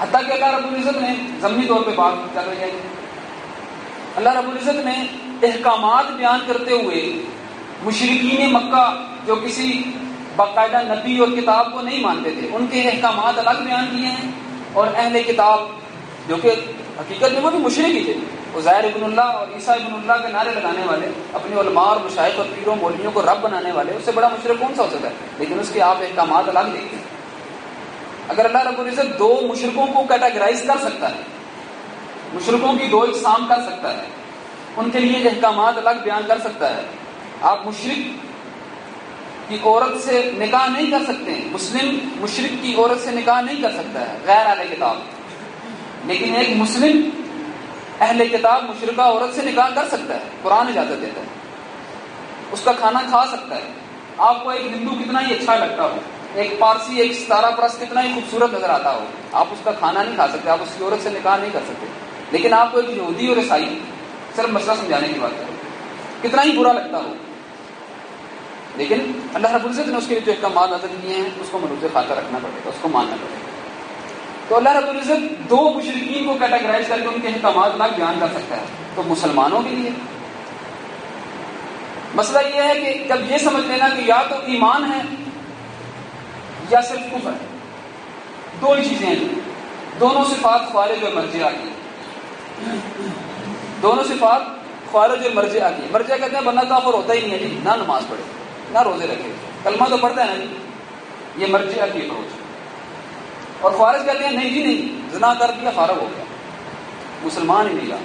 حتیٰ کہ اللہ رب العزت نے ضمنی طور پہ بات کر رہی ہے، اللہ رب العزت نے احکامات بیان کرتے ہوئے مشرکین مکہ جو کسی باقاعدہ نبی اور کتاب کو نہیں مانتے تھے ان کے احکامات الگ بیان کیے ہیں، اور اہل کتاب جو کہ حقیقت میں وہ بھی مشرک ہی تھے، عزیر ابن اللہ اور عیسیٰ ابن اللہ کے نعرے لگانے والے، اپنے علماء اور مشائخ اور پیروں مولویوں کو رب بنانے والے، اس سے بڑا مشرک کون سا ہو سکتا ہے؟ لیکن اس کے آپ احکامات الگ دیکھتے ہیں۔ اگر اللہ رب العزت دو مشرکوں کو کیٹاگرائز کر سکتا ہے، مشرکوں کی دو اقسام کر سکتا ہے، ان کے لیے احکامات الگ بیان کر سکتا ہے، آپ مشرک کی عورت سے نکاح نہیں کر سکتے ہیں، مسلم مشرک کی عورت سے نکاح نہیں کر سکتا ہے غیر اہل کتاب، لیکن ایک مسلم اہل کتاب مشرکہ عورت سے نکاح کر سکتا ہے، قرآن اجازت دیتا ہے، اس کا کھانا کھا سکتا ہے۔ آپ کو ایک ہندو کتنا ہی اچھا لگتا ہو، ایک پارسی ایک ستارہ پرست کتنا ہی خوبصورت نظر آتا ہو، آپ اس کا کھانا نہیں کھا سکتے، آپ اس کی عورت سے نکاح نہیں کر سکتے، لیکن آپ کو ایک یہودی اور عیسائی، صرف مسئلہ سمجھانے کی بات کرو، کتنا ہی برا لگتا ہو، لیکن اللہ رب العزت نے اس کے لیے جو احکامات نازل کیے ہیں اس کو ملوث خاطر رکھنا پڑے گا، اس کو ماننا پڑے گا۔ تو اللہ رب العزت دو مشرکین کو کیٹاگرائز کر کے ان کے احکامات الگ بیان کر سکتا ہے، تو مسلمانوں کے لیے مسئلہ یہ ہے کہ جب یہ سمجھ لینا کہ یا تو ایمان ہے یا صرف کفر ہے، دو ہی چیزیں ہیں، دونوں صفات خوارج اور مرجئہ کی، دونوں صفات خوارج اور مرجئہ کی۔ مرجئہ کہتے ہیں بندہ کافر ہوتا ہی نہیں ہے جی، نہ نماز پڑھے نہ روزے رکھے، کلمہ تو پڑھتا ہے نا جی، یہ مرجئہ کی اپروچ۔ اور خوارج کہتے ہیں نہیں جی نہیں، زنا کر دیا فارغ ہو گیا، مسلمان ہی نہیں رہا۔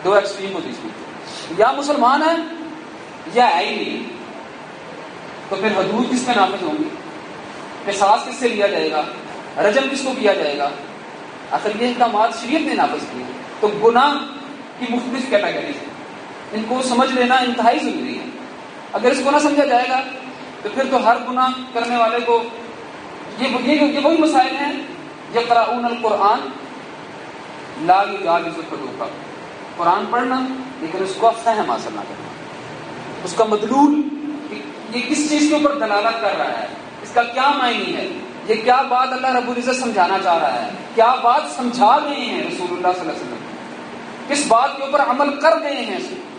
دو ایکسٹریم پوزیشن، یا مسلمان ہے یا ہے ہی نہیں، تو پھر حدود کس پہ نافذ ہوں گی؟ قصاص کس سے لیا جائے گا؟ رجم کس کو کیا جائے گا؟ آخر یہ احکامات شریعت نے نافذ کیے، تو گناہ کی مختلف کیٹیگریز ہیں، ان کو سمجھ لینا انتہائی ضروری ہے۔ اگر اس کو نہ سمجھا جائے گا تو پھر تو ہر گناہ کرنے والے کو یہ وہی مسائل ہیں، یقرؤون القرآن لا یجاوز حدودہ، قرآن پڑھنا لیکن اس کو فہم حاصل نہ کرنا، اس کا مدلول یہ کس چیز کے اوپر دلالت کر رہا ہے، اس کا کیا معنی ہے، یہ کیا بات اللہ رب العزت سمجھانا چاہ رہا ہے، کیا بات سمجھا گئے ہیں رسول اللہ صلی اللہ علیہ وسلم، کس بات کے اوپر عمل کر گئے ہیں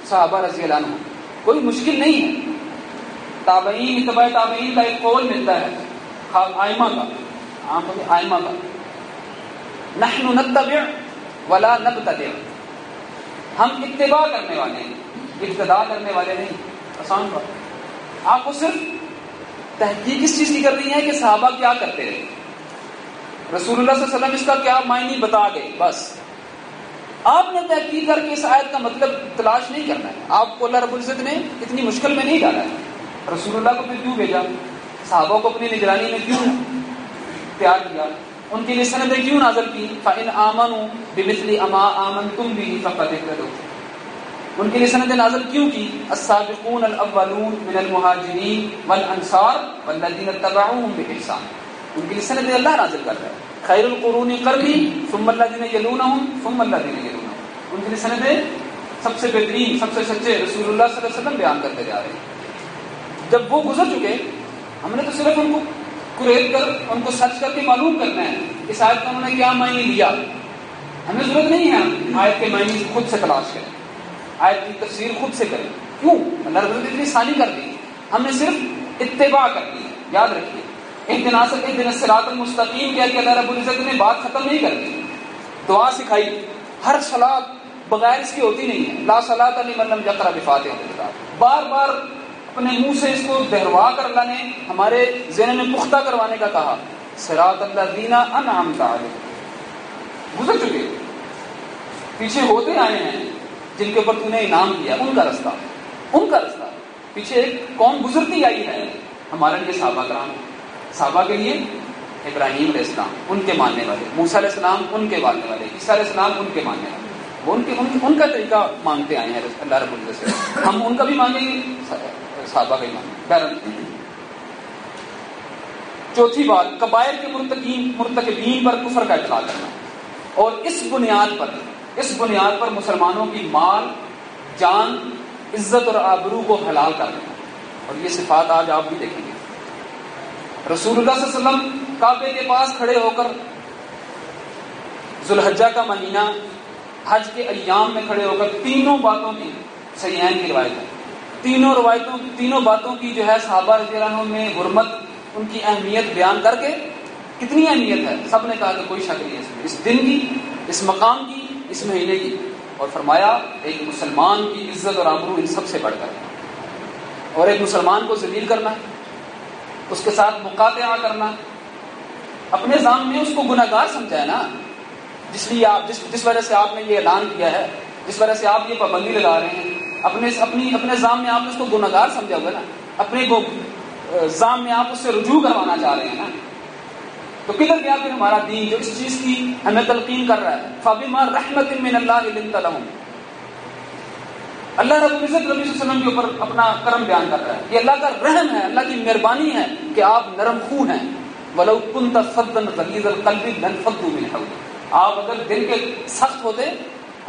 صحابہ رضی اللہ عنہ، کوئی مشکل نہیں ہے۔ تابعین اتباع تابعین کا ایک قول ملتا ہے آئمہ کا، نحن نتبع ولا نبتدع، ہم اتباع کرنے والے ہیں، ابتداء کرنے والے نہیں۔ آسان بات، آپ کو صرف تحقیق اس چیز کی کرنی ہے کہ صحابہ کیا کرتے رہے، رسول اللہ صلی اللہ علیہ وسلم اس کا کیا معنی بتا گئے، بس آپ نے تحقیق کر کے اس آیت کا مطلب تلاش نہیں کرنا ہے۔ آپ کو اللہ رب العزت نے اتنی مشکل میں نہیں ڈالا ہے، رسول اللہ کو پھر کیوں بھیجا، صحابہ کو اپنی نگرانی میں کیوں تیار کیا، ان کے لیے سندیں کیوں نازل کی، فَإِنْ آمَنُوا بِمِثْلِ مَا آمَنْتُمْ بِهِ فَقَدِ اهْتَدَوْا، ان کے لیے سندیں نازل کیوں کی، السابقون الاولون من المہاجرین والانصار والذین اتبعوهم بإحسان، ان کے لیے سندیں اللہ نازل کر رہا ہے، خیر القرون قرنی ثم الذین یلونہم ثم الذین یلونہم، ان کے لیے سندیں سب سے بہترین سب سے سچے رسول اللہ صلی اللہ علیہ وسلم بیان کرتے جا رہے ہیں۔ جب وہ گزر چکے، ہم نے تو صرف ان کو قریب کر ان کو سرچ کر کے معلوم کرنا ہے اس آیت کا انہوں نے کیا معنی لیا، ہمیں ضرورت نہیں ہے آیت کے معنی خود سے تلاش کریں، آیت کی تفسیر خود سے کریں، کیوں؟ اللہ رب العزت نے اتنی آسانی کر دی، ہم نے صرف اتباع کر دی۔ یاد رکھیے اہدنا الصراط المستقیم کیا کہ اللہ رب العزت نے بات ختم نہیں کر دی، دعا سکھائی، ہر صلاۃ بغیر اس کی ہوتی نہیں ہے، لا صلاۃ لمن لم یقرأ بفاتحۃ الکتاب، بار بار اپنے منہ سے اس کو دہروا کر اللہ نے ہمارے ذہن میں پختہ کروانے کا کہا، صراط الذین انعمت علیہم، گزر چکے، پیچھے ہوتے آئے ہیں جن کے اوپر تو نے انعام کیا، ان کا رستہ پیچھے ایک قوم گزرتی آئی ہے ہمارے لیے، صحابہ کے لیے ابراہیم علیہ السلام ان کے ماننے والے، موسیٰ علیہ السلام ان کے ماننے والے، عیسیٰ علیہ السلام ان کے ماننے والے، وہ ان کا طریقہ مانگتے آئے ہیں اللہ رب العزت سے، ہم ان کا بھی مانگیں گے، صحابہ کا ہی مانگیں۔ چوتھی بات، کبائر کے مرتکبین پر کفر کا اطلاق کرنا، اور اس بنیاد پر مسلمانوں کی مال، جان، عزت اور آبرو کو حلال کر دینا، اور یہ صفات آج آپ بھی دیکھیں گے۔ رسول اللہ صلی اللہ علیہ وسلم کعبے کے پاس کھڑے ہو کر ذوالحجہ کا مہینہ، حج کے ایام میں کھڑے ہو کر تینوں باتوں کی صحیحین کی روایت ہے، تینوں باتوں کی جو ہے صحابہ رضی اللہ عنہم نے حرمت، ان کی اہمیت بیان کر کے، کتنی اہمیت ہے سب نے کہا کہ کوئی شک نہیں ہے اس دن کی، اس مقام کی، اس مہینے کی، اور فرمایا ایک مسلمان کی عزت اور آبرو ان سب سے بڑھ کر ہے، اور ایک مسلمان کو ذلیل کرنا، اس کے ساتھ مقاطعہ کرنا، اپنے ذام میں اس کو گناہگار سمجھا ہے نا، جس لیے آپ جس وجہ سے آپ نے یہ اعلان کیا ہے، جس وجہ سے آپ یہ پابندی لگا رہے ہیں، اپنے ذام میں آپ نے اس کو گناہگار سمجھا ہوگا نا، اپنے کو ذام میں آپ اس سے رجوع کروانا چاہ رہے ہیں نا، تو کدھر گیا پھر ہمارا دین جو اس چیز کی ہمیں تلقین کر رہا ہے؟ فَبِمَا رَحْمَةٍ مِّنَ اللَّهِ لِنْتَ لَهُمْ، اللہ رب العزت نبی صلی اللہ علیہ وسلم کے اوپر اپنا کرم بیان کر رہا ہے، یہ اللہ کا رحم ہے، اللہ کی مہربانی ہے کہ آپ نرم خو ہیں، وَلَوْ كُنْتَ فَظًّا غَلِيظَ الْقَلْبِ لَانفَضُّوا مِنْ حَوْلِكَ، آپ اگر دل کے سخت ہوتے،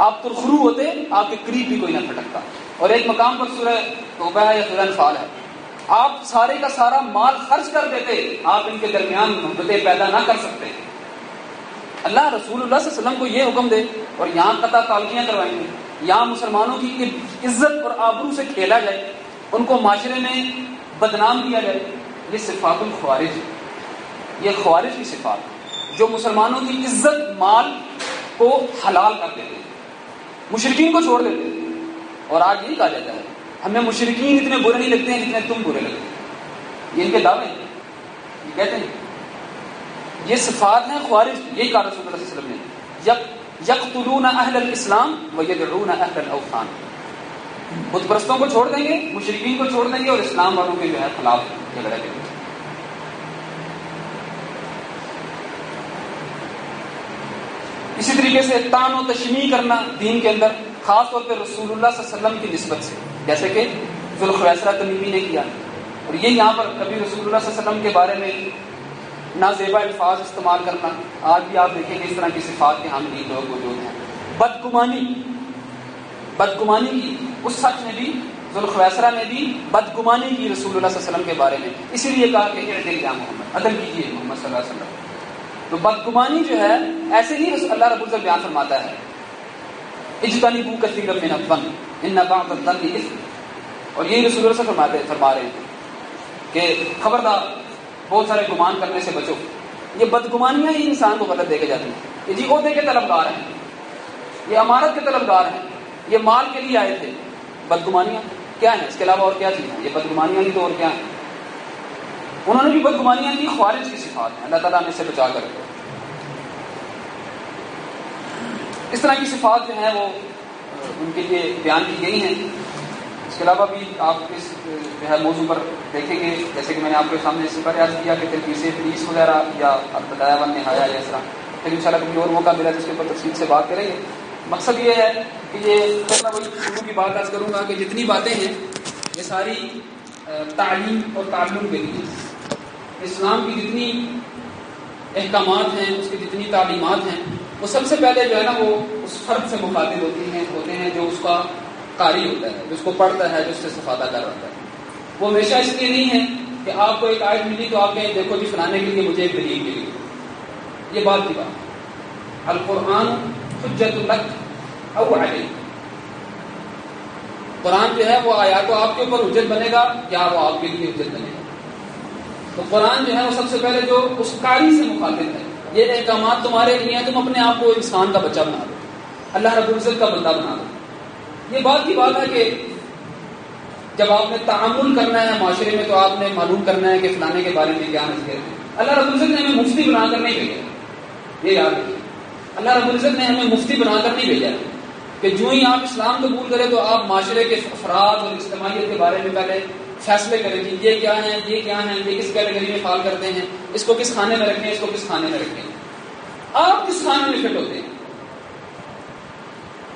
آپ ترخرو ہوتے، آپ کے قریب بھی کوئی نہ پھٹکتا۔ اور ایک مقام پر سورہ توبہ ہے یا سورہ انفال ہے، آپ سارے کا سارا مال خرچ کر دیتے، آپ ان کے درمیان محبتیں پیدا نہ کر سکتے۔ اللہ رسول اللہ صلی اللہ علیہ وسلم کو یہ حکم دے اور یہاں قطع تعلقیاں کروائیں گے، یہاں مسلمانوں کی عزت اور آبرو سے کھیلا جائے، ان کو معاشرے میں بدنام کیا جائے، یہ صفات الخوارج، یہ خوارج کی صفات جو مسلمانوں کی عزت مال کو حلال کر دیتے ہیں، مشرکین کو چھوڑ دیتے ہیں۔ اور آج یہی کہا جاتا ہے ہمیں مشرکین اتنے برے نہیں لگتے ہیں جتنے تم برے لگتے ہیں، یہ ان کے دعوے ہیں، یہ کہتے ہیں یہ صفات ہیں خوارج، یہی کہا رسول اللہ صلی اللہ علیہ وسلم نے، یقتلون اہل الاسلام ویدعون اہل الاوثان، بت پرستوں کو چھوڑ دیں گے، مشرکین کو چھوڑ دیں گے، اور اسلام والوں کے جو ہے خلاف جھگڑا کریں گے۔ اسی طریقے سے طعن و تشنیع کرنا دین کے اندر، خاص طور پہ رسول اللہ صلی اللہ علیہ وسلم کی نسبت سے، جیسے کہ ذوالخویسرہ تمیمی نے کیا، اور یہ یہاں پر کبھی رسول اللہ صلی اللہ علیہ وسلم کے بارے میں نازیبا الفاظ استعمال کرنا، آج بھی آپ دیکھیں گے اس طرح کی صفات کے حامل لوگ موجود ہیں۔ بدگمانی کی، اس شخص نے بھی، ذوالخویسرہ نے بھی بدگمانی کی رسول اللہ صلی اللہ علیہ وسلم کے بارے میں، اسی لیے کہا کہ اعدل یا محمد، عدل کیجیے محمد صلی اللہ علیہ وسلم۔ تو بدگمانی جو ہے ایسے ہی اللہ رب العزت بیان فرماتا ہے، اجتنبوا کثیرا من الظن ان بعض الظن اثم، اور یہی رسول اللہ صلی اللہ علیہ وسلم فرما رہے ہیں کہ خبردار بہت سارے گمان کرنے سے بچو۔ یہ بدگمانیاں ہی انسان کو غلط دے کے جاتی ہیں، یہ جی عہدے کے طلبگار ہیں، یہ امارت کے طلبگار ہیں، یہ مال کے لیے آئے تھے، بدگمانیاں کیا ہیں؟ اس کے علاوہ اور کیا چیز ہیں؟ یہ بدگمانیاں نہیں تو اور کیا ہیں؟ انہوں نے بھی بدگمانیاں کی، خوارج کی صفات ہیں، اللہ تعالیٰ نے اس سے بچا کر رکھا۔ اس طرح کی صفات جو ہیں وہ ان کے لیے بیان کی گئی ہیں۔ اس کے علاوہ بھی آپ اس جو ہے موضوع پر دیکھیں گے، جیسے کہ میں نے آپ کے سامنے اس سے پہلے عرض کیا کہ تلبیس ابلیس وغیرہ یا البدایہ والنہایہ یا اس طرح، پھر انشاءاللہ کبھی اور موقع ملا جس کے اوپر تفصیل سے بات کریں گے۔ مقصد یہ ہے کہ یہ میں وہی شروع کی بات عرض کروں گا کہ جتنی باتیں ہیں یہ ساری تعلیم اور تعلم کے لیے، اسلام کی جتنی احکامات ہیں، اس کی جتنی تعلیمات ہیں، وہ سب سے پہلے جو ہے نا وہ اس فرد سے مخاطب ہوتے ہیں جو اس کا قاری ہوتا ہے، جو اس کو پڑھتا ہے، جو اس سے استفادہ کر رہا ہے۔ وہ ہمیشہ اس لیے نہیں ہے کہ آپ کو ایک آیت ملی تو آپ کہیں دیکھو جی فلانے کے لیے مجھے ایک دلیل ملی، یہ بات کی بات۔ القرآن حجت لک او علیک، قرآن جو ہے وہ یا تو آپ کے اوپر حجت بنے گا یا وہ آپ کے لیے حجت بنے گا۔ تو قرآن جو ہے وہ سب سے پہلے جو اس قاری سے مخاطب ہے، یہ احکامات تمہارے لیے ہیں، تم اپنے آپ کو انسان کا بچہ بنا دو، اللہ رب العزت کا بندہ بنا دو۔ یہ بات کی بات ہے کہ جب آپ نے تعامل کرنا ہے معاشرے میں تو آپ نے معلوم کرنا ہے کہ فلانے کے بارے میں کیا نظریہ ہے۔ اللہ رب العزت نے ہمیں مفتی بنا کر نہیں بھیجا، یہ یاد رکھیے، اللہ رب العزت نے ہمیں مفتی بنا کر نہیں بھیجا کہ جو ہی آپ اسلام قبول کریں تو آپ معاشرے کے افراد اور اجتماعیت کے بارے میں پہلے فیصلے کریں کہ یہ کیا ہیں، یہ کیا ہیں، یہ کس کیٹیگری میں فال کرتے ہیں، اس کو کس کھانے میں رکھیں، اس کو کس کھانے میں رکھیں، آپ کس کھانے میں فٹ ہوتے ہیں۔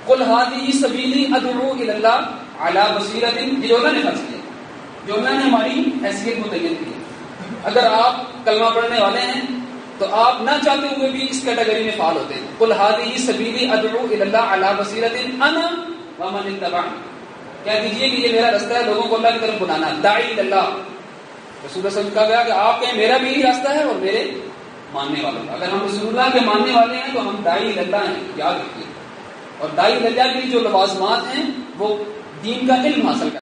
قل هذه سبیلی ادعو الی اللہ علی بصیرۃ، یہ جو اللہ نے فرض کیا، جو اللہ نے ہماری حیثیت متعین کی ہے۔ اگر آپ کلمہ پڑھنے والے ہیں تو آپ نہ چاہتے ہوئے بھی اس کیٹیگری میں فعال ہوتے ہیں۔ قل هذه سبیلی ادعو الی اللہ علی بصیرۃ انا ومن اتبعنی، کہہ دیجئے کہ یہ میرا راستہ ہے لوگوں کو اللہ کی طرف بلانا، داعی اللہ۔ رسول اللہ صلی اللہ علیہ وسلم کا کہا کہ آپ کہیں میرا بھی یہی راستہ ہے اور میرے ماننے والوں کا. اگر ہم رسول اللہ کے ماننے والے ہیں تو ہم داعی اللہ ہیں, یاد رکھیے. اور داعی اللہ کی جو لوازمات ہیں وہ دین کا علم حاصل کرنا.